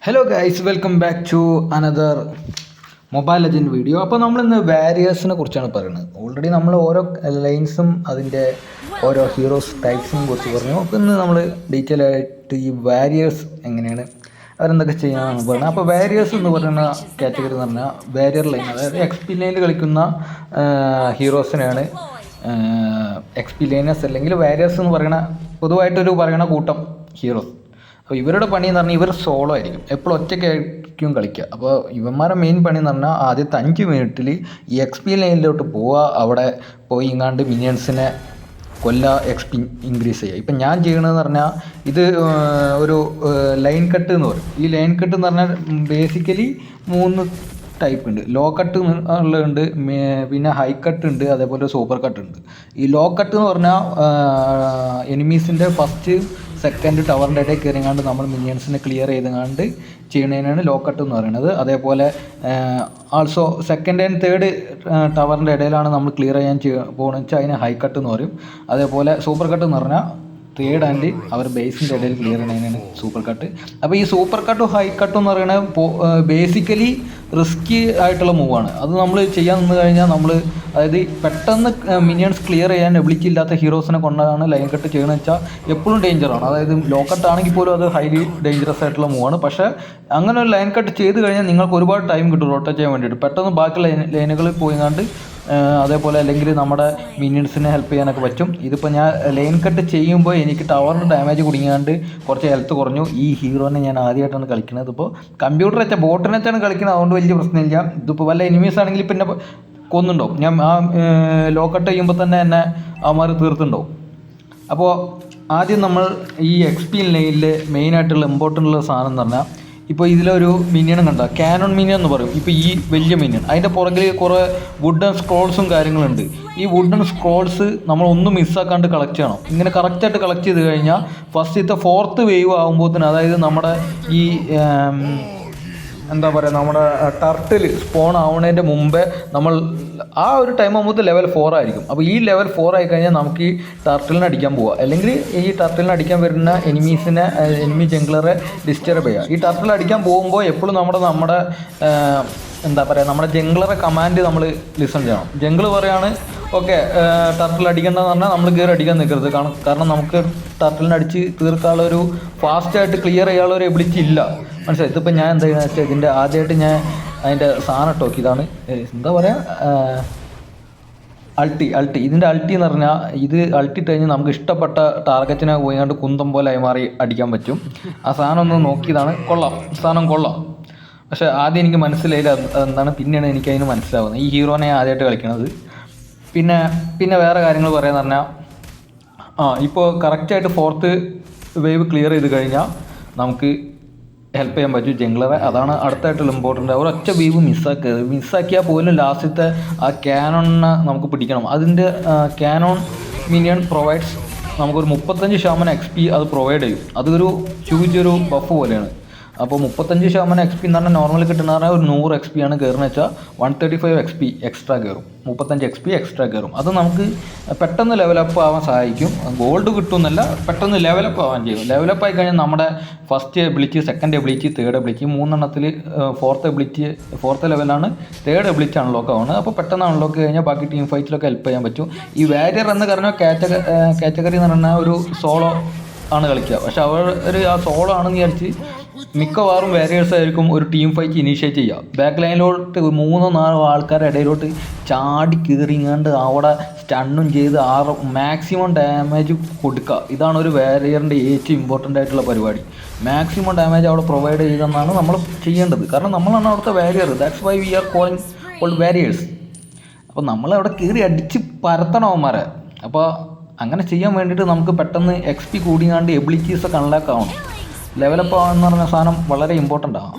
Hello guys, welcome back to another mobile legend video. അപ്പോൾ നമ്മളിന്ന് വാരിയേഴ്സിനെ കുറിച്ചാണ് പറയുന്നത്. ഓൾറെഡി നമ്മൾ ഓരോ ലൈൻസും അതിൻ്റെ ഓരോ ഹീറോസ് ടൈപ്സിനെ കുറിച്ച് പറഞ്ഞു. അപ്പോൾ ഇന്ന് നമ്മൾ ഡീറ്റെയിൽ ആയിട്ട് ഈ വാരിയേഴ്സ് എങ്ങനെയാണ് അവരെന്തൊക്കെ ചെയ്യാനാണ് പറയുന്നത്. അപ്പോൾ വാരിയേഴ്സ് എന്ന് പറയുന്ന കാറ്റഗറി എന്ന് പറഞ്ഞാൽ വാരിയർ ലൈൻ, അതായത് എക്സ് പി ലൈനിൽ കളിക്കുന്ന ഹീറോസിനെയാണ് എക്സ് പി ലൈനേഴ്സ് അല്ലെങ്കിൽ വാരിയേഴ്സ് എന്ന് പറയുന്ന പൊതുവായിട്ടൊരു പറയുന്ന കൂട്ടം ഹീറോസ്. അപ്പോൾ ഇവരുടെ പണി എന്ന് പറഞ്ഞാൽ ഇവർ സോളോ ആയിരിക്കും, എപ്പോഴും ഒറ്റയ്ക്കായിരിക്കും കളിക്കുക. അപ്പോൾ ഇവന്മാരുടെ മെയിൻ പണി എന്ന് പറഞ്ഞാൽ ആദ്യത്തെ 5 മിനിറ്റിൽ ഈ എക്സ് പി ലൈനിലോട്ട് പോവുക, അവിടെ പോയി ഇങ്ങാണ്ട് മിനിയൻസിനെ എക്സ് പി ഇൻക്രീസ് ചെയ്യുക. ഇപ്പം ഞാൻ ചെയ്യണമെന്ന് പറഞ്ഞാൽ ഇത് ഒരു ലൈൻ കട്ട് എന്ന് പറയും. ഈ ലൈൻ കട്ട് എന്ന് പറഞ്ഞാൽ ബേസിക്കലി 3 ടൈപ്പ് ഉണ്ട്. ലോ കട്ട് ഉള്ളതുണ്ട്, പിന്നെ ഹൈ കട്ട് ഉണ്ട്, അതേപോലെ സൂപ്പർ കട്ട് ഉണ്ട്. ഈ ലോ കട്ട് എന്ന് പറഞ്ഞാൽ എനിമീസിൻ്റെ ഫസ്റ്റ് സെക്കൻഡ് ടവറിൻ്റെ ഇടയിൽ കയറിങ്ങാണ്ട് നമ്മൾ മിനിയൻസിനെ ക്ലിയർ ചെയ്തങ്ങാണ്ട് ചെയ്യണതിനാണ് ലോ കട്ട് എന്ന് പറയുന്നത്. അതേപോലെ ആൾസോ സെക്കൻഡ് ആൻഡ് തേർഡ് ടവറിൻ്റെ ഇടയിലാണ് നമ്മൾ ക്ലിയർ ചെയ്യാൻ പോകുന്നത് വെച്ചാൽ അതിന് ഹൈ കട്ട് എന്ന് പറയും. അതേപോലെ സൂപ്പർ കട്ട് എന്ന് പറഞ്ഞാൽ തേർഡ് ആൻഡ് അവർ ബേസിൻ്റെ ഇടയിൽ ക്ലിയർ ചെയ്യുന്നതിനാണ് സൂപ്പർ കട്ട്. അപ്പോൾ ഈ സൂപ്പർ കട്ടും ഹൈ കട്ടും എന്ന് പറയുന്നത് ബേസിക്കലി റിസ്കി ആയിട്ടുള്ള മൂവാണ്. അത് നമ്മൾ ചെയ്യാൻ നിന്ന് കഴിഞ്ഞാൽ നമ്മൾ, അതായത് പെട്ടെന്ന് മിനിയൻസ് ക്ലിയർ ചെയ്യാൻ എബിലിറ്റി ഇല്ലാത്ത ഹീറോസിനെ കൊണ്ടാണ് ലൈൻ കട്ട് ചെയ്യണമെന്ന് വെച്ചാൽ എപ്പോഴും ഡേഞ്ചറാണ്. അതായത് ലോ കട്ട് ആണെങ്കിൽ പോലും അത് ഹൈലി ഡേഞ്ചറസ് ആയിട്ടുള്ള മൂവാണ്. പക്ഷേ അങ്ങനെ ഒരു ലൈൻ കട്ട് ചെയ്ത് കഴിഞ്ഞാൽ നിങ്ങൾക്ക് ഒരുപാട് ടൈം കിട്ടും റൊട്ടേറ്റ് ചെയ്യാൻ വേണ്ടിയിട്ട്. പെട്ടെന്ന് ബാക്കി ലൈനുകളിൽ പോയിങ്ങാണ്ട് അതേപോലെ അല്ലെങ്കിൽ നമ്മുടെ മിനിയൻസിനെ ഹെൽപ്പ് ചെയ്യാനൊക്കെ പറ്റും. ഇതിപ്പോൾ ഞാൻ ലൈൻ കട്ട് ചെയ്യുമ്പോൾ എനിക്ക് ടവറിന് ഡാമേജ് കുടുങ്ങിയാണ്ട് കുറച്ച് ഹെൽത്ത് കുറഞ്ഞു. ഈ ഹീറോനെ ഞാൻ ആദ്യമായിട്ടാണ് കളിക്കുന്നത്. ഇപ്പോൾ കമ്പ്യൂട്ടർ വെച്ചാൽ ബോട്ടിനെ വെച്ചാണ് കളിക്കുന്നത്, അതുകൊണ്ട് വലിയ പ്രശ്നമില്ല. ഇതിപ്പോൾ വല്ല എനിമീസ് ആണെങ്കിൽ പിന്നെ കൊന്നുണ്ടാവും. ഞാൻ ആ ലോ കട്ട് ചെയ്യുമ്പോൾ തന്നെ എന്നെ അവന്മാർ തീർത്തുണ്ടാവും. അപ്പോൾ ആദ്യം നമ്മൾ ഈ എക്സ് പി ലൈനിൽ മെയിനായിട്ടുള്ള ഇമ്പോർട്ടൻ്റ് ഉള്ള സാധനം എന്ന് പറഞ്ഞാൽ, ഇപ്പോൾ ഇതിലൊരു മിനിയനും കണ്ട കാനോൺ മിനിയൻ എന്ന് പറയും. ഇപ്പോൾ ഈ വലിയ മിനിയൻ, അതിൻ്റെ പുറകിൽ കുറേ വുഡൻ സ്ക്രോൾസും കാര്യങ്ങളുണ്ട്. ഈ വുഡൻ സ്ക്രോൾസ് നമ്മൾ ഒന്നും മിസ്സാക്കാണ്ട് കളക്ട് ചെയ്യണം. ഇങ്ങനെ കറക്റ്റായിട്ട് കളക്ട് ചെയ്ത് കഴിഞ്ഞാൽ ഫസ്റ്റത്തെ 4th വേവ് ആകുമ്പോഴത്തേന്, അതായത് നമ്മുടെ ഈ എന്താ പറയുക, നമ്മുടെ ടർട്ടിൽ സ്പോൺ ആവുന്നതിൻ്റെ മുമ്പേ നമ്മൾ ആ ഒരു ടൈം ആകുമ്പോൾ ലെവൽ 4 ആയിരിക്കും. അപ്പോൾ ഈ ലെവൽ 4 ആയി കഴിഞ്ഞാൽ നമുക്ക് ഈ ടർട്ടിലിനെ അടിക്കാൻ പോവുക, അല്ലെങ്കിൽ ഈ ടർട്ടിലിനെ അടിക്കാൻ വരുന്ന എനിമി ജംഗ്ലറെ ഡിസ്റ്റർബ് ചെയ്യുക. ഈ ടർട്ടിൽ അടിക്കാൻ പോകുമ്പോൾ എപ്പോഴും നമ്മുടെ എന്താ പറയുക, നമ്മുടെ ജംഗ്ലറെ കമാൻഡ് നമ്മൾ ലിസൺ ചെയ്യണം. ജംഗിൾ പറയാണ് ഓക്കെ ടർട്ടിൽ അടിക്കേണ്ടതെന്ന് പറഞ്ഞാൽ നമ്മൾ കയറി അടിക്കാൻ നിൽക്കരുത്. കാരണം നമുക്ക് ടർട്ടിലിനെ അടിച്ച് തീർക്കാനുള്ളൊരു ഫാസ്റ്റായിട്ട് ക്ലിയർ ചെയ്യാനുള്ള ഒരു എബിലിറ്റി ഇല്ല, മനസ്സിലായി. ഇതിപ്പോൾ ഞാൻ എന്താ ചെയ്യുന്നത് വെച്ചാൽ, ഇതിൻ്റെ ആദ്യമായിട്ട് ഞാൻ അതിൻ്റെ സാധനം ഇട്ടോക്കി. ഇതാണ് എന്താ പറയുക, അൾട്ടി. ഇതിൻ്റെ അൾട്ടി എന്ന് പറഞ്ഞാൽ, ഇത് അൾട്ടി കഴിഞ്ഞ് നമുക്ക് ഇഷ്ടപ്പെട്ട ടാർഗറ്റിനെ പോയിങ്ങാണ്ട് കുന്തം പോലെ മാറി അടിക്കാൻ പറ്റും. ആ സാധനം ഒന്ന് നോക്കിയതാണ്, സാധനം കൊള്ളാം. പക്ഷേ ആദ്യം എനിക്ക് മനസ്സിലായില്ല എന്താണ്, പിന്നെയാണ് എനിക്ക് അതിന് മനസ്സിലാവുന്നത്. ഈ ഹീറോനെ ആദ്യമായിട്ട് കളിക്കണത്. പിന്നെ വേറെ കാര്യങ്ങൾ പറയാന്ന് പറഞ്ഞാൽ, ഇപ്പോൾ കറക്റ്റായിട്ട് 4th വേവ് ക്ലിയർ ചെയ്ത് കഴിഞ്ഞാൽ നമുക്ക് ഹെൽപ്പ് ചെയ്യാൻ പറ്റും ജംഗ്ലറെ. അതാണ് അടുത്തായിട്ടുള്ള ഇമ്പോർട്ടൻ്റ്. ഒരൊറ്റ വേവ് മിസ്സാക്കിയാൽ പോലും ലാസ്റ്റത്തെ ആ ക്യാനോണിനെ നമുക്ക് പിടിക്കണം. അതിൻ്റെ ക്യാനോൺ മിനിയൻ പ്രൊവൈഡ്സ് നമുക്കൊരു 35% XP അത് പ്രൊവൈഡ് ചെയ്യും. അതൊരു ഹ്യൂജ് ഒരു ബഫ് പോലെയാണ്. അപ്പോൾ 35% XP എന്ന് പറഞ്ഞാൽ നോർമലി കിട്ടുന്ന പറഞ്ഞാൽ ഒരു 100 XP ആണ് കയറുന്നത് വെച്ചാൽ 135 XP എക്സ്ട്രാ കയറും, 35 XP എക്സ്ട്രാ കയറും. അത് നമുക്ക് പെട്ടെന്ന് ലെവലപ്പ് ആവാൻ സഹായിക്കും. ഗോൾഡ് കിട്ടുമെന്നല്ല, പെട്ടെന്ന് ലെവലപ്പ് ആവാൻ ചെയ്യും. ലെവലപ്പ് ആയി കഴിഞ്ഞാൽ നമ്മുടെ first ability, second ability, third ability, 3 4th ലെവലാണ് തേർഡ് എബിലിറ്റി അൺലോക്ക് ആവുന്നത്. അപ്പോൾ പെട്ടെന്ന് അൺലോക്ക് കഴിഞ്ഞാൽ ബാക്കി ടീം ഫൈറ്റിലൊക്കെ ഹെൽപ്പ് ചെയ്യാൻ പറ്റും. ഈ വാരിയർ എന്ന് പറഞ്ഞ കാറ്റഗറി എന്ന് പറഞ്ഞാൽ ഒരു സോളോ ആണ് കളിക്കുക. പക്ഷെ അവർ ആ സോളോ ആണെന്ന് വിചാരിച്ച് മിക്കവാറും വാരിയേഴ്സ് ആയിരിക്കും ഒരു ടീം ഫൈറ്റ് ഇനീഷ്യേറ്റ് ചെയ്യുക. ബാക്ക് ലൈനിലോട്ട് 3-4 ആൾക്കാരുടെ ഇടയിലോട്ട് ചാടി കീറിങ്ങാണ്ട് അവിടെ സ്റ്റണ്ണും ചെയ്ത് മാക്സിമം ഡാമേജ് കൊടുക്കുക. ഇതാണ് ഒരു വാരിയറിൻ്റെ ഏറ്റവും ഇമ്പോർട്ടൻ്റ് ആയിട്ടുള്ള പരിപാടി. മാക്സിമം ഡാമേജ് അവിടെ പ്രൊവൈഡ് ചെയ്തെന്നാണ് നമ്മൾ ചെയ്യേണ്ടത്. കാരണം നമ്മളാണ് അവിടുത്തെ warrior. That's why we are called warriors. അപ്പോൾ നമ്മളവിടെ കീറി അടിച്ച് പരത്തണം അവന്മാരെ. അപ്പോൾ അങ്ങനെ ചെയ്യാൻ വേണ്ടിയിട്ട് നമുക്ക് പെട്ടെന്ന് XP കൂടിയാണ്ട് എബിലിറ്റീസൊക്കെ അൺലോക്ക് ആവണം. ലെവലപ്പ് എന്ന് പറഞ്ഞ സാധനം വളരെ ഇമ്പോർട്ടൻ്റ് ആണ്.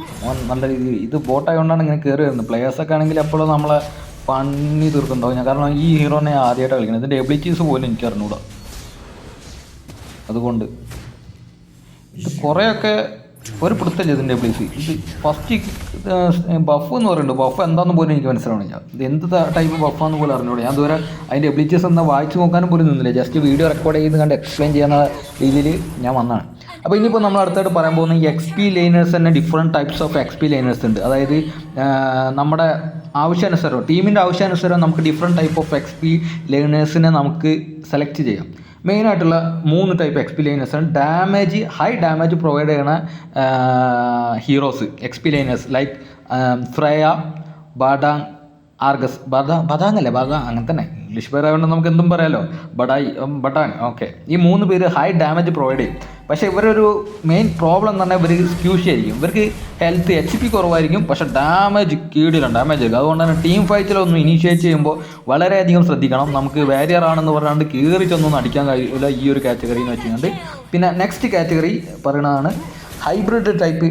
നല്ല രീതിയിൽ ഇത് ബോട്ടായതുകൊണ്ടാണ് ഇങ്ങനെ കയറി വരുന്നത്. പ്ലെയേഴ്സൊക്കെ ആണെങ്കിൽ എപ്പോഴും നമ്മളെ പണി തീർക്കുന്നുണ്ടാവും. കാരണം ഈ ഹീറോനെ ആദ്യമായിട്ട് കളിക്കുന്നത്, ഇതിൻ്റെ എബിലിറ്റീസ് പോലും എനിക്ക് അറിഞ്ഞൂടാ. അതുകൊണ്ട് ഇത് കുറേയൊക്കെ ഒരു പിടുത്തല്ല ഇതിൻ്റെ എബിലിറ്റി. ഇത് ഫസ്റ്റ് ബഫ് എന്ന് പറയുന്നുണ്ട്. ബഫ് എന്താണെന്ന് പോലും എനിക്ക് മനസ്സിലാവണില്ല. ഇത് എന്ത് ടൈപ്പ് ബഫാന്ന് പോലും അറിഞ്ഞൂടെ. ഞാൻ ഇതുവരെ അതിൻ്റെ എബിലിറ്റീസ് എന്താ വായിച്ച് നോക്കാനും പോലും നിന്നില്ല. ജസ്റ്റ് വീഡിയോ റെക്കോർഡ് ചെയ്ത് കണ്ട് എക്സ്പ്ലെയിൻ ചെയ്യുന്ന രീതിയിൽ ഞാൻ വന്നതാണ്. അപ്പോൾ ഇനിയിപ്പോൾ നമ്മൾ അടുത്തായിട്ട് പറയാൻ പോകുന്ന ഈ എക്സ് പി ലൈനേഴ്സ് തന്നെ different types of X P laners ഉണ്ട്. അതായത് നമ്മുടെ ആവശ്യാനുസരം ടീമിൻ്റെ ആവശ്യാനുസരം നമുക്ക് different type of X P ലൈനേഴ്സിനെ നമുക്ക് സെലക്ട് ചെയ്യാം. മെയിനായിട്ടുള്ള 3 ടൈപ്പ് എക്സ് പി ലൈനേഴ്സാണ്. ഹൈ ഡാമേജ് പ്രൊവൈഡ് ചെയ്യുന്ന heroes X P laners like Freya, Badang, Argus. Badang അങ്ങനെ തന്നെ ഇംഗ്ലീഷ് പേരായതുകൊണ്ട് നമുക്ക് എന്തും പറയാമല്ലോ. ബഡാങ്. ഓക്കെ, ഈ 3 പേര് ഹൈ ഡാമേജ് പ്രൊവൈഡ് ചെയ്യും. പക്ഷേ ഇവരൊരു മെയിൻ പ്രോബ്ലം എന്ന് പറഞ്ഞാൽ ഇവർ സ്ക്യൂഷി ആയിരിക്കും. ഇവർക്ക് ഹെൽത്ത് HP കുറവായിരിക്കും, പക്ഷേ ഡാമേജ് ഡാമേജ് ആയിരിക്കും. അതുകൊണ്ട് തന്നെ ടീം ഫൈറ്റിലൊന്നും ഇനീഷ്യേറ്റ് ചെയ്യുമ്പോൾ വളരെയധികം ശ്രദ്ധിക്കണം. നമുക്ക് വാരിയർ ആണെന്ന് പറഞ്ഞാണ്ട് കീറിച്ചൊന്നും അടിക്കാൻ കഴിയില്ല ഈ ഒരു കാറ്റഗറി എന്ന് വെച്ചുകൊണ്ട്. പിന്നെ നെക്സ്റ്റ് കാറ്റഗറി പറയുന്നതാണ് ഹൈബ്രിഡ് ടൈപ്പ്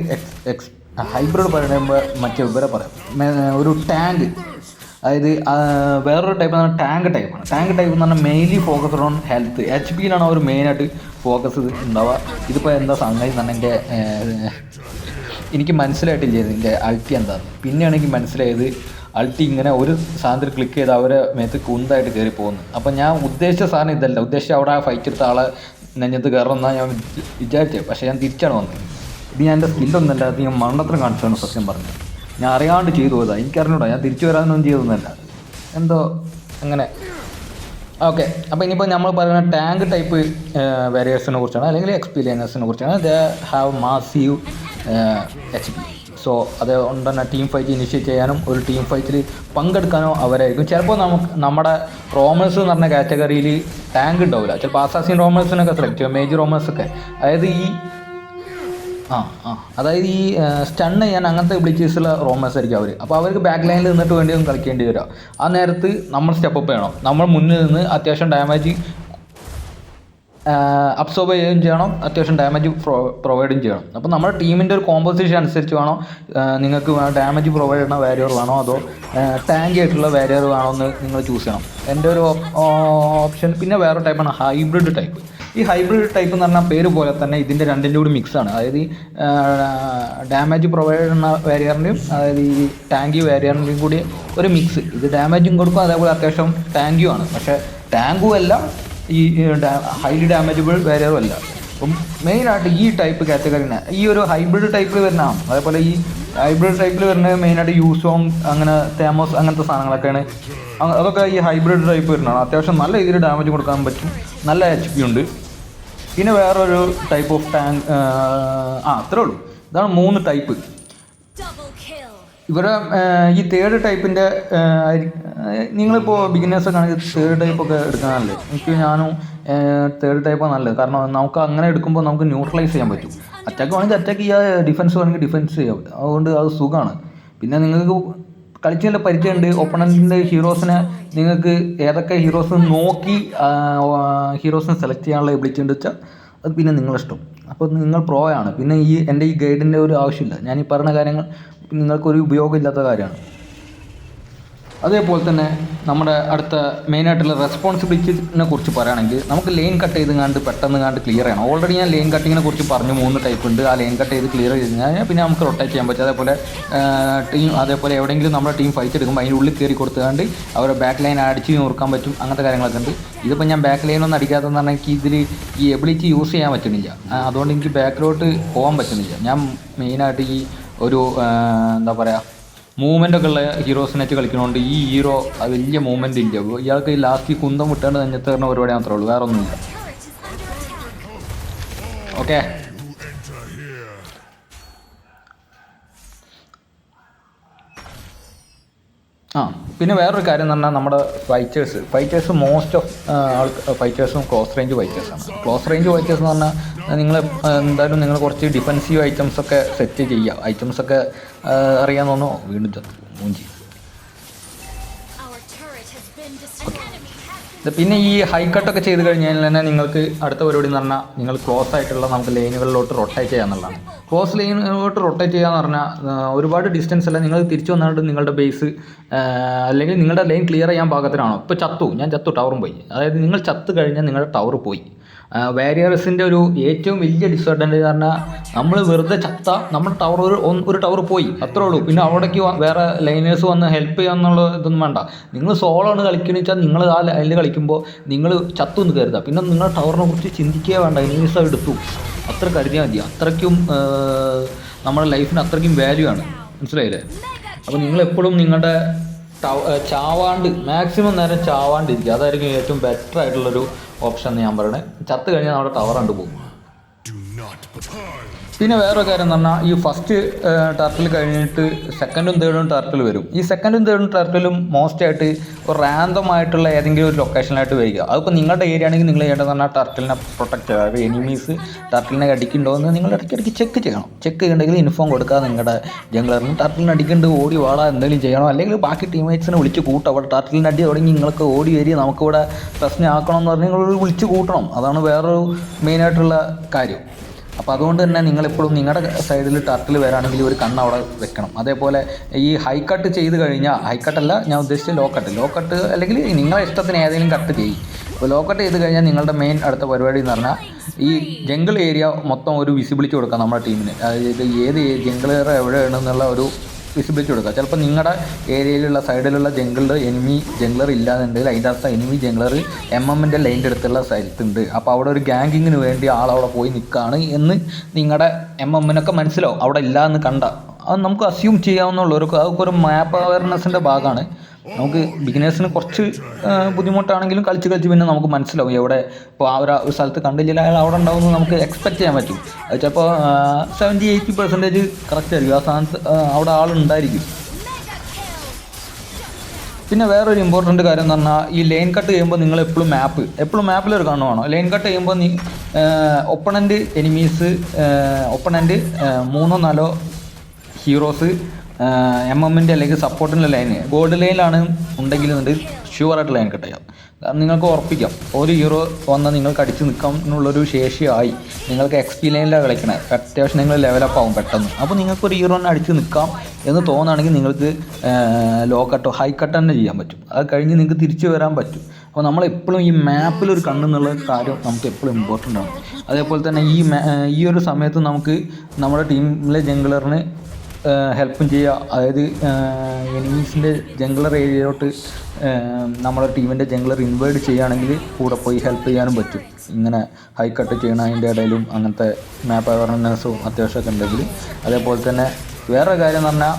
ഹൈബ്രിഡ് പറയുമ്പോൾ മറ്റേ ഇവരെ പറയാം ഒരു ടാങ്ക്. അതായത് വേറൊരു ടൈപ്പ് എന്ന് പറഞ്ഞാൽ ടാങ്ക് ടൈപ്പാണ്. ടാങ്ക് ടൈപ്പ് എന്ന് പറഞ്ഞാൽ മെയിൻലി ഫോക്കസ്ഡ് ഓൺ ഹെൽത്ത്. HP-യിലാണ് അവർ മെയിനായിട്ട് ഫോക്കസ് ഉണ്ടാവുക. ഇതിപ്പോൾ എന്താ സംഗതി എന്ന് പറഞ്ഞാൽ എനിക്ക് മനസ്സിലായിട്ടില്ല ഇതിൻ്റെ അൾട്ടി എന്താണെന്ന്. പിന്നെയാണ് എനിക്ക് മനസ്സിലായത് അൾട്ടി ഇങ്ങനെ ഒരു സാധനത്തിൽ ക്ലിക്ക് ചെയ്ത് അവരെ മേത്ത് കുന്തായിട്ട് കയറി പോകുന്നു. അപ്പോൾ ഞാൻ ഉദ്ദേശിച്ച സാധനം ഇതല്ല. ഉദ്ദേശിച്ച അവിടെ ഫൈറ്റ് എടുത്ത ആളെ നെഞ്ഞത്ത് കയറുമെന്നാണ് ഞാൻ വിചാരിച്ചത്. പക്ഷേ ഞാൻ തിരിച്ചാണ് വന്നത്. ഇത് ഞാൻ എൻ്റെ സ്കില്ലൊന്നുമല്ല, അത് ഞാൻ മണ്ണത്തിന് കാണിച്ചാണ് സത്യം പറഞ്ഞത്. ഞാൻ അറിയാണ്ട് ചെയ്തു പോയതാണ്. എനിക്കറിഞ്ഞൂടാ, ഞാൻ തിരിച്ചു വരാനൊന്നും ചെയ്തൊന്നുമല്ല, എന്തോ അങ്ങനെ. ഓക്കെ, അപ്പോൾ ഇനിയിപ്പോൾ നമ്മൾ പറയുന്ന ടാങ്ക് ടൈപ്പ് വേരിയേഴ്സിനെ കുറിച്ചാണ്, അല്ലെങ്കിൽ എക്സ്പീരിയൻസിനെ കുറിച്ചാണ്. They have massive HP. So അതുകൊണ്ട് തന്നെ ടീം ഫൈറ്റ് ഇനിഷ്യേറ്റ് ചെയ്യാനും ഒരു ടീം ഫൈറ്റിൽ പങ്കെടുക്കാനോ അവരായിരിക്കും. ചിലപ്പോൾ നമ്മുടെ റോമേഴ്സ് എന്ന് പറഞ്ഞ കാറ്റഗറിയിൽ ടാങ്ക് ഉണ്ടാവില്ല. ചിലപ്പോൾ അസാസിൻ റോമേഴ്സിനൊക്കെ സെലക്ട് ചെയ്യും, മേജർ റോമേഴ്സൊക്കെ. അതായത് അതായത് ഈ സ്റ്റൺ ചെയ്യാൻ അങ്ങനത്തെ എബിലിറ്റീസുള്ള റോമേഴ്സ് ആയിരിക്കും അവർ. അപ്പോൾ അവർക്ക് ബാക്ക് ലൈനിൽ നിന്നിട്ട് വേണ്ടിയൊന്നും കളിക്കേണ്ടി വരിക. ആ നേരത്ത് നമ്മൾ സ്റ്റെപ്പ് അപ്പ് ചെയ്യണം. നമ്മൾ മുന്നിൽ നിന്ന് അത്യാവശ്യം ഡാമേജ് അബ്സോർബ് ചെയ്യുകയും ചെയ്യണം, അത്യാവശ്യം ഡാമേജ് പ്രൊവൈഡും ചെയ്യണം. അപ്പോൾ നമ്മുടെ ടീമിൻ്റെ ഒരു കോമ്പോസിഷൻ അനുസരിച്ച് വേണം നിങ്ങൾക്ക് ഡാമേജ് പ്രൊവൈഡ് ചെയ്യുന്ന വാരിയർ വേണോ അതോ ടാങ്ക് ആയിട്ടുള്ള വാരിയർ വേണോ എന്ന് നിങ്ങൾ ചൂസ് ചെയ്യണം. എൻ്റെ ഒരു ഓപ്ഷൻ. പിന്നെ വേറെ ടൈപ്പാണ് ഹൈബ്രിഡ് ടൈപ്പ്. ഈ ഹൈബ്രിഡ് ടൈപ്പ് എന്ന് പറഞ്ഞാൽ പേര് പോലെ തന്നെ ഇതിൻ്റെ രണ്ടിൻ്റെ കൂടി മിക്സാണ്. അതായത് ഡാമേജ് പ്രൊവൈഡ് ചെയ്യുന്ന വാരിയറിൻ്റെയും അതായത് ഈ ടാങ്കി വാരിയറിൻ്റെയും കൂടി ഒരു മിക്സ്. ഇത് ഡാമേജും കൊടുക്കും, അതേപോലെ അത്യാവശ്യം ടാങ്കും ആണ്. പക്ഷേ ടാങ്കും അല്ല, ഈ ഹൈലി ഡാമേജബിൾ വാരിയറും അല്ല. അപ്പം മെയിനായിട്ട് ഈ ടൈപ്പ് കാറ്റഗറിനെ ഈ ഒരു ഹൈബ്രിഡ് ടൈപ്പിൽ വരുന്നതാണ്. അതേപോലെ ഈ ഹൈബ്രിഡ് ടൈപ്പിൽ വരുന്നത് മെയിനായിട്ട് യൂസോങ്, അങ്ങനെ തേമോസ്, അങ്ങനത്തെ സാധനങ്ങളൊക്കെയാണ്. അതൊക്കെ ഈ ഹൈബ്രിഡ് ടൈപ്പ് വരുന്നതാണ്. അത്യാവശ്യം നല്ല രീതിയിൽ ഡാമേജ് കൊടുക്കാൻ പറ്റും, നല്ല HP ഉണ്ട്. പിന്നെ വേറൊരു ടൈപ്പ് ഓഫ് ടാങ്ക്. അത്രേ ഉള്ളൂ. ഇതാണ് 3 ടൈപ്പ്. ഇവരെ ഈ തേർഡ് ടൈപ്പിൻ്റെ നിങ്ങളിപ്പോൾ ബിഗിനേഴ്സൊക്കെ ആണെങ്കിൽ തേർഡ് ടൈപ്പൊക്കെ എടുക്കാനല്ലേ. ഞാനും തേർഡ് ടൈപ്പാണ് നല്ലത്. കാരണം നമുക്ക് അങ്ങനെ എടുക്കുമ്പോൾ നമുക്ക് ന്യൂട്രലൈസ് ചെയ്യാൻ പറ്റും. അറ്റാക്ക് വേണമെങ്കിൽ അറ്റാക്ക് ചെയ്യുക, ഡിഫൻസ് വേണമെങ്കിൽ ഡിഫൻസ് ചെയ്യാം. അതുകൊണ്ട് അത് സുഖമാണ്. പിന്നെ നിങ്ങൾക്ക് കളിച്ച് നല്ല പരിചയമുണ്ട്. ഒപ്പണൻറ്റിൻ്റെ ഹീറോസിനെ നിങ്ങൾക്ക് ഏതൊക്കെ ഹീറോസ് നോക്കി ഹീറോസിനെ സെലക്ട് ചെയ്യാനുള്ള എബിലിറ്റി ഉണ്ട് വെച്ചാൽ അത് പിന്നെ നിങ്ങളിഷ്ടം. അപ്പോൾ നിങ്ങൾ പ്രോ ആണ്. പിന്നെ എൻ്റെ ഈ ഗൈഡിൻ്റെ ഒരു ആവശ്യമില്ല. ഞാൻ ഈ പറഞ്ഞ കാര്യങ്ങൾ നിങ്ങൾക്കൊരു ഉപയോഗമില്ലാത്ത കാര്യമാണ്. അതേപോലെ തന്നെ നമ്മുടെ അടുത്ത മെയിനായിട്ടുള്ള റെസ്പോൺസിബിലിറ്റിനെ കുറിച്ച് പറയുകയാണെങ്കിൽ നമുക്ക് ലൈൻ കട്ട് ചെയ്ത് പെട്ടെന്ന് ക്ലിയർ ചെയ്യണം. ഓൾറെഡി ഞാൻ ലൈൻ കട്ടിങ്ങിനെ കുറിച്ച് പറഞ്ഞു 3 ടൈപ്പ് ഉണ്ട്. ആ ലൈൻ കട്ട് ചെയ്ത് ക്ലിയർ ചെയ്ത് കഴിഞ്ഞാൽ പിന്നെ നമുക്ക് റൊട്ടേറ്റ് ചെയ്യാൻ പറ്റും. അതേപോലെ എവിടെയെങ്കിലും നമ്മുടെ ടീം ഫൈറ്റ് എടുക്കുമ്പോൾ അതിൻ്റെ ഉള്ളിൽ കയറി കൊടുത്തുകൊണ്ട് അവരെ ബാക്ക് ലൈൻ അടിച്ച് നോക്കാൻ പറ്റും. അങ്ങനത്തെ കാര്യങ്ങളൊക്കെ ഉണ്ട്. ഇതിപ്പോൾ ഞാൻ ബാക്ക് ലൈനൊന്നും അടിക്കാത്തതെന്ന് പറഞ്ഞാൽ എനിക്ക് ഇതിൽ ഈ എബിലിറ്റി യൂസ് ചെയ്യാൻ പറ്റുന്നില്ല. അതുകൊണ്ട് എനിക്ക് ബാക്കിലോട്ട് പോകാൻ പറ്റുന്നില്ല. ഞാൻ മെയിനായിട്ട് ഈ ഒരു എന്താ പറയുക മൂവ്മെൻ്റൊക്കെ ഉള്ള ഹീറോസിനെ വെച്ച് കളിക്കണോണ്ട് ഈ ഹീറോ വലിയ മൂവ്മെൻ്റ് ഇല്ല. ഇയാൾക്ക് ലാസ്റ്റ് കുന്തം വിട്ടാണ്ട് നെഞ്ഞത്ത് കയറുന്ന പരിപാടി മാത്രമേ ഉള്ളൂ, വേറെ ഒന്നുമില്ല. ഓക്കെ, പിന്നെ വേറൊരു കാര്യം എന്ന് പറഞ്ഞാൽ നമ്മുടെ ഫൈറ്റേഴ്സ് മോസ്റ്റ് ഓഫ് ഫൈറ്റേഴ്സും ക്ലോസ് റേഞ്ച് ഫൈറ്റേഴ്സാണ്. ക്ലോസ് റേഞ്ച് ഫൈറ്റേഴ്സ് എന്ന് പറഞ്ഞാൽ എന്തായാലും നിങ്ങൾ കുറച്ച് ഡിഫെൻസീവ് ഐറ്റംസൊക്കെ സെറ്റ് ചെയ്യുക. ഐറ്റംസൊക്കെ അറിയാൻ തോന്നുന്നു. വീണ്ടും മൂഞ്ചി. പിന്നെ ഈ ഹൈ കട്ടൊക്കെ ചെയ്ത് കഴിഞ്ഞാൽ തന്നെ നിങ്ങൾക്ക് അടുത്ത പരിപാടി എന്ന് പറഞ്ഞാൽ നിങ്ങൾ ക്ലോസ് ആയിട്ടുള്ള നമുക്ക് ലൈനുകളിലോട്ട് റൊട്ടേറ്റ് ചെയ്യുക എന്നുള്ളതാണ്. ക്ലോസ് ലൈനിലോട്ട് റൊട്ടേറ്റ് ചെയ്യുക എന്ന് പറഞ്ഞാൽ ഒരുപാട് ഡിസ്റ്റൻസ് അല്ല. നിങ്ങൾ തിരിച്ചു വന്നിട്ട് നിങ്ങളുടെ ബേസ് അല്ലെങ്കിൽ നിങ്ങളുടെ ലൈൻ ക്ലിയർ ചെയ്യാൻ പാകത്തിനാണോ. ഇപ്പോൾ ഞാൻ ചത്തു ടവറും പോയി. അതായത് നിങ്ങൾ ചത്തു കഴിഞ്ഞാൽ നിങ്ങളുടെ ടവർ പോയി. വാരിയേഴ്സിൻ്റെ ഒരു ഏറ്റവും വലിയ ഡിസഡ്വാൻറ്റേജ് പറഞ്ഞാൽ നമ്മൾ വെറുതെ ചത്ത നമ്മുടെ ടവർ ഒരു ടവർ പോയി അത്രേ ഉള്ളൂ. പിന്നെ അവിടേക്ക് വേറെ ലൈനേഴ്സ് വന്ന് ഹെൽപ്പ് ചെയ്യാന്നുള്ള ഇതൊന്നും വേണ്ട. നിങ്ങൾ സോളോ ആണ് കളിക്കുന്നത് വെച്ചാൽ നിങ്ങൾ ആ ലൈനിൽ കളിക്കുമ്പോൾ നിങ്ങൾ ചത്തു എന്ന് കരുതുക. പിന്നെ നിങ്ങൾ ടവറിനെ കുറിച്ച് ചിന്തിക്കുക വേണ്ട, എനിമീസ് എടുത്തു അത്ര കരുതിയാൽ മതി. അത്രയ്ക്കും നമ്മുടെ ലൈഫിന് അത്രയ്ക്കും വാല്യൂ ആണ്, മനസ്സിലായില്ലേ? അപ്പോൾ നിങ്ങളെപ്പോഴും നിങ്ങളുടെ ചാവാണ്ട് മാക്സിമം നേരം ചാവാണ്ടിരിക്കുക, അതായിരിക്കും ഏറ്റവും ബെറ്റർ ആയിട്ടുള്ളൊരു ഓപ്ഷൻ എന്ന് ഞാൻ പറയണേ. ചത്ത് കഴിഞ്ഞാൽ നമ്മുടെ ടവർ കണ്ടു പോകും. പിന്നെ വേറൊരു കാര്യം എന്ന് പറഞ്ഞാൽ ഈ ഫസ്റ്റ് ടർട്ടിൽ കഴിഞ്ഞിട്ട് സെക്കൻഡും തേർഡും ടർട്ടിൽ വരും. ഈ സെക്കൻഡും തേർഡും ടർട്ടിലും മോസ്റ്റ് ആയിട്ട് ഒരു റാൻഡം ആയിട്ടുള്ള ഏതെങ്കിലും ഒരു ലൊക്കേഷനിലായിട്ട് വരിക. അതിപ്പോൾ നിങ്ങളുടെ ഏരിയ ആണെങ്കിൽ നിങ്ങൾ ചെയ്യേണ്ടതെന്ന് പറഞ്ഞാൽ ടർട്ടിലിനെ പ്രൊട്ടക്റ്റ് ചെയ്യുക. അതായത് എനിമീസ് ടർട്ടിലിനെ അടിക്കുന്നുണ്ടോ എന്ന് നിങ്ങൾ ഇടയ്ക്കിടയ്ക്ക് ചെക്ക് ചെയ്യണം. ചെക്ക് ചെയ്യണമെങ്കിൽ ഇൻഫോം കൊടുക്കുക നിങ്ങളുടെ ജംഗ്ലറിന്. ടർട്ടിലിനെ അടിക്കേണ്ടത് ഓടി വാടാ എന്തെങ്കിലും ചെയ്യണം, അല്ലെങ്കിൽ ബാക്കി ടീംമേറ്റ്സിനെ വിളിച്ച് കൂട്ടുക. അവിടെ ടർട്ടിലിനെ അടി തുടങ്ങി നിങ്ങൾക്ക് ഓടി വരിക നമുക്കിവിടെ പ്രശ്നമാക്കണം എന്ന് പറഞ്ഞാൽ നിങ്ങൾ വിളിച്ച് കൂട്ടണം. അതാണ് വേറൊരു മെയിനായിട്ടുള്ള കാര്യം. അപ്പോൾ അതുകൊണ്ട് തന്നെ നിങ്ങളെപ്പോഴും നിങ്ങളുടെ സൈഡിൽ ടർട്ടിൽ വരാണെങ്കിൽ ഒരു കണ്ണ് അവിടെ വെക്കണം. അതേപോലെ ഈ ഹൈ കട്ട് ചെയ്ത് കഴിഞ്ഞാൽ, ഹൈ കട്ടല്ല ഞാൻ ഉദ്ദേശിച്ചത് ലോ കട്ട് അല്ലെങ്കിൽ നിങ്ങളെ ഇഷ്ടത്തിന് ഏതെങ്കിലും കട്ട് ചെയ്യും. അപ്പോൾ ലോ കട്ട് ചെയ്ത് കഴിഞ്ഞാൽ നിങ്ങളുടെ മെയിൻ അടുത്ത പരിപാടി എന്ന് പറഞ്ഞാൽ ഈ ജംഗിൾ ഏരിയ മൊത്തം ഒരു വിസിബിലിറ്റി കൊടുക്കാം നമ്മുടെ ടീമിന്. അതായത് ഏത് ജംഗിൾ ഏരിയ എവിടെയാണെന്നുള്ള ഒരു വിസിബിലിറ്റി കൊടുക്കുക. ചിലപ്പോൾ നിങ്ങളുടെ ഏരിയയിലുള്ള സൈഡിലുള്ള ജംഗ്ലർ ഇല്ലാന്നുണ്ടെങ്കിൽ അതിൻ്റെ അർത്ഥം എനിമി ജംഗ്ലർ എമ്മിൻ്റെ ലൈൻ്റെ അടുത്തുള്ള സ്ഥലത്തുണ്ട്. അപ്പോൾ അവിടെ ഒരു ഗാങ്കിങ്ങിന് വേണ്ടി ആളവിടെ പോയി നിൽക്കുകയാണ് എന്ന് നിങ്ങളുടെ എമ്മിനൊക്കെ മനസ്സിലാവും. അവിടെ ഇല്ല എന്ന് കണ്ട അത് നമുക്ക് അസ്യൂം ചെയ്യാവുന്നുള്ളൂ. അതൊക്കെ ഒരു മാപ്പ് അവയർനെസ്സിൻ്റെ ഭാഗമാണ്. നമുക്ക് ബിഗിനേഴ്സിന് കുറച്ച് ബുദ്ധിമുട്ടാണെങ്കിലും കളിച്ച് പിന്നെ നമുക്ക് മനസ്സിലാവും എവിടെ ഇപ്പോൾ ആ ഒരു സ്ഥലത്ത് കണ്ടില്ല അയാൾ അവിടെ ഉണ്ടാവുമെന്ന് നമുക്ക് എക്സ്പെക്റ്റ് ചെയ്യാൻ പറ്റും. അത് ചിലപ്പോൾ 70-80% കറക്റ്റ് ആയിരിക്കും. ആ സ്ഥാനത്ത് അവിടെ ആളുണ്ടായിരിക്കും. പിന്നെ വേറൊരു ഇമ്പോർട്ടൻറ്റ് കാര്യം എന്ന് പറഞ്ഞാൽ ഈ ലൈൻ കട്ട് ചെയ്യുമ്പോൾ നിങ്ങൾ എപ്പോഴും മാപ്പിലൊരു കണ്ണ് വേണം. ലൈൻ കട്ട് ചെയ്യുമ്പോൾ ഒപ്പണൻ്റ് എനിമീസ് 3-4 ഹീറോസ് എമ്മിൻ്റെ അല്ലെങ്കിൽ സപ്പോർട്ടിൻ്റെ ലൈന് ഗോൾഡ് ലൈനിലാണ് ഉണ്ടെങ്കിൽ ഷുവറായിട്ട് ലൈൻ കട്ട് ചെയ്യാം. കാരണം നിങ്ങൾക്ക് ഉറപ്പിക്കാം ഒരു ഹീറോ വന്ന് നിങ്ങൾക്ക് അടിച്ച് നിൽക്കാനുള്ളൊരു ശേഷിയായി. നിങ്ങൾക്ക് XP ലൈനിലാണ് കളിക്കണേ, അത്യാവശ്യം നിങ്ങൾ ലെവലപ്പ് ആവും പെട്ടെന്ന്. അപ്പോൾ നിങ്ങൾക്കൊരു ഹീറോനെ അടിച്ച് നിൽക്കാം എന്ന് തോന്നുകയാണെങ്കിൽ നിങ്ങൾക്ക് ലോ കട്ടോ ഹൈ കട്ട് തന്നെ ചെയ്യാൻ പറ്റും. അത് കഴിഞ്ഞ് നിങ്ങൾക്ക് തിരിച്ചു വരാൻ പറ്റും. അപ്പോൾ നമ്മളെപ്പോഴും ഈ മാപ്പിലൊരു കണ്ണെന്നുള്ള കാര്യം നമുക്ക് എപ്പോഴും ഇമ്പോർട്ടൻ്റ് ആണ്. അതേപോലെ തന്നെ ഈ ഒരു സമയത്ത് നമുക്ക് നമ്മുടെ ടീമിലെ ജംഗ്ലറിന് ഹെൽപ്പും ചെയ്യുക. അതായത് എനിമീസിൻ്റെ ജംഗ്ലർ ഏരിയയിലോട്ട് നമ്മുടെ ടീമിൻ്റെ ജംഗ്ലർ ഇൻവേർഡ് ചെയ്യുകയാണെങ്കിൽ കൂടെ പോയി ഹെൽപ്പ് ചെയ്യാനും പറ്റും. ഇങ്ങനെ ഹൈ കട്ട് ചെയ്യണതിൻ്റെ ഇടയിലും അങ്ങനത്തെ മാപ്പ് അവയർനെസ്സും അത്യാവശ്യമൊക്കെ ഉണ്ടെങ്കിൽ. അതേപോലെ തന്നെ വേറൊരു കാര്യം എന്ന് പറഞ്ഞാൽ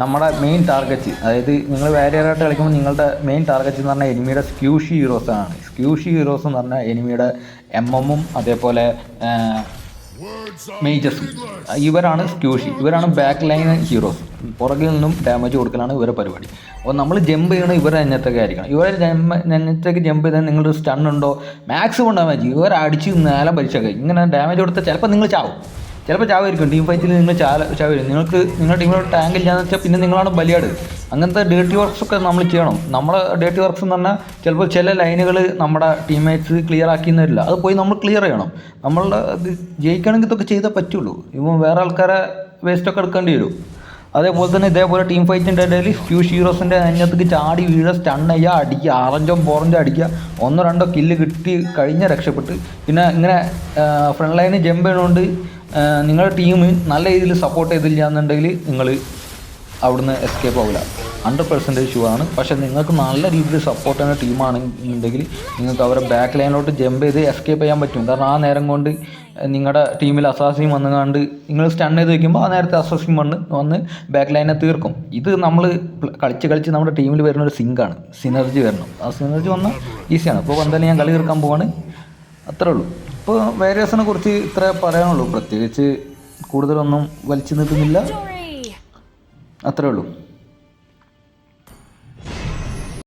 നമ്മുടെ മെയിൻ ടാർഗറ്റ്, അതായത് നിങ്ങൾ വാരിയറായിട്ട് കളിക്കുമ്പോൾ നിങ്ങളുടെ മെയിൻ ടാർഗറ്റ് എന്ന് പറഞ്ഞാൽ എനിമിയുടെ സ്ക്യൂഷി ഹീറോസാണ്. സ്ക്യൂഷി ഹീറോസ് എന്ന് പറഞ്ഞാൽ എനിമിയുടെ എമ്മും അതേപോലെ മേജസ്, ഇവരാണ് സ്ക്യൂഷി. ഇവരാണ് ബാക്ക് ലൈൻ ഹീറോസ്. പുറകിൽ നിന്നും ഡാമേജ് കൊടുക്കലാണ് ഇവരുടെ പരിപാടി. അപ്പോൾ നമ്മൾ ജമ്പ് ചെയ്യണം ഇവരെ അഞ്ഞത്തേക്ക് ആയിരിക്കണം. അഞ്ഞത്തേക്ക് ജമ്പ് ചെയ്താൽ നിങ്ങളൊരു സ്റ്റണ്ണുണ്ടോ മാക്സിമം ഡാമേജ് ഇവരെ അടിച്ച് നേരം ഭരിച്ചൊക്കെ ഇങ്ങനെ ഡാമേജ് കൊടുത്താൽ ചിലപ്പോൾ നിങ്ങൾ ചാവും, ചിലപ്പോൾ ചാവായിരിക്കും. ടീം ഫൈറ്റിൽ നിങ്ങൾ ചാവരും. നിങ്ങളുടെ ടീമിലോട്ട് ടാങ്ക് ഇല്ലാന്ന് വെച്ചാൽ പിന്നെ നിങ്ങളാണ് ബലിയാട്. അങ്ങനത്തെ ഡേർട്ടി വർക്ക്സൊക്കെ നമ്മൾ ചെയ്യണം. നമ്മളെ ഡേർട്ടി വർക്ക്സ് എന്ന് പറഞ്ഞാൽ ചിലപ്പോൾ ചില ലൈനുകൾ നമ്മുടെ ടീംമേറ്റ്സ് ക്ലിയർ ആക്കിയെന്ന് വരില്ല. അത് പോയി നമ്മൾ ക്ലിയർ ചെയ്യണം. നമ്മളുടെ ജയിക്കണമെങ്കിൽ ഇതൊക്കെ ചെയ്തേ പറ്റുള്ളൂ. ഇപ്പം വേറെ ആൾക്കാരെ വേസ്റ്റൊക്കെ എടുക്കേണ്ടി വരും. അതേപോലെ തന്നെ ഇതേപോലെ ടീം ഫൈറ്റിൻ്റെ ഇടയിൽ സ്ക്യൂഷ് ഹീറോസിൻ്റെ അഞ്ഞത്തേക്ക് ചാടി വീഴുക, സ്റ്റൺ ചെയ്യുക, അടിക്കുക, 6-4 അടിക്കുക, 1-2 കില്ല് കിട്ടി കഴിഞ്ഞ രക്ഷപ്പെട്ട്. പിന്നെ ഇങ്ങനെ ഫ്രണ്ട് ലൈന് ജമ്പ് ചെയ്യണോണ്ട് നിങ്ങളുടെ ടീം നല്ല രീതിയിൽ സപ്പോർട്ട് ചെയ്തില്ല എന്നുണ്ടെങ്കിൽ നിങ്ങൾ അവിടുന്ന് എസ്കേപ്പ് ആവില്ല. 100% ഷുവർ ആണ്. പക്ഷേ നിങ്ങൾക്ക് നല്ല രീതിയിൽ സപ്പോർട്ട് ചെയ്യുന്ന ടീമാണെന്നുണ്ടെങ്കിൽ നിങ്ങൾക്ക് അവരെ ബാക്ക് ലൈനിലോട്ട് ജമ്പ് ചെയ്ത് എസ്കേപ്പ് ചെയ്യാൻ പറ്റും. കാരണം ആ നേരം കൊണ്ട് നിങ്ങളുടെ ടീമിൽ അസാസിൻ വന്നുകൊണ്ട് നിങ്ങൾ സ്റ്റൺ ചെയ്ത് വയ്ക്കുമ്പോൾ ആ നേരത്തെ അസാസിൻ വന്ന് ബാക്ക് ലൈനെ തീർക്കും. ഇത് നമ്മൾ കളിച്ച് നമ്മുടെ ടീമിൽ വരുന്ന ഒരു സിങ്കാണ്, സിനർജി വരണം. ആ സിനർജി വന്നാൽ ഈസിയാണ്. ഇപ്പോൾ എന്തായാലും ഞാൻ കളി തീർക്കാൻ പോവാണ്, അത്രേ ഉള്ളൂ. ഇപ്പോൾ വേരിയേഴ്സിനെ കുറിച്ച് ഇത്ര പറയാനുള്ളൂ. പ്രത്യേകിച്ച് കൂടുതലൊന്നും വലിച്ചു നീട്ടുന്നില്ല, അത്രേ ഉള്ളൂ.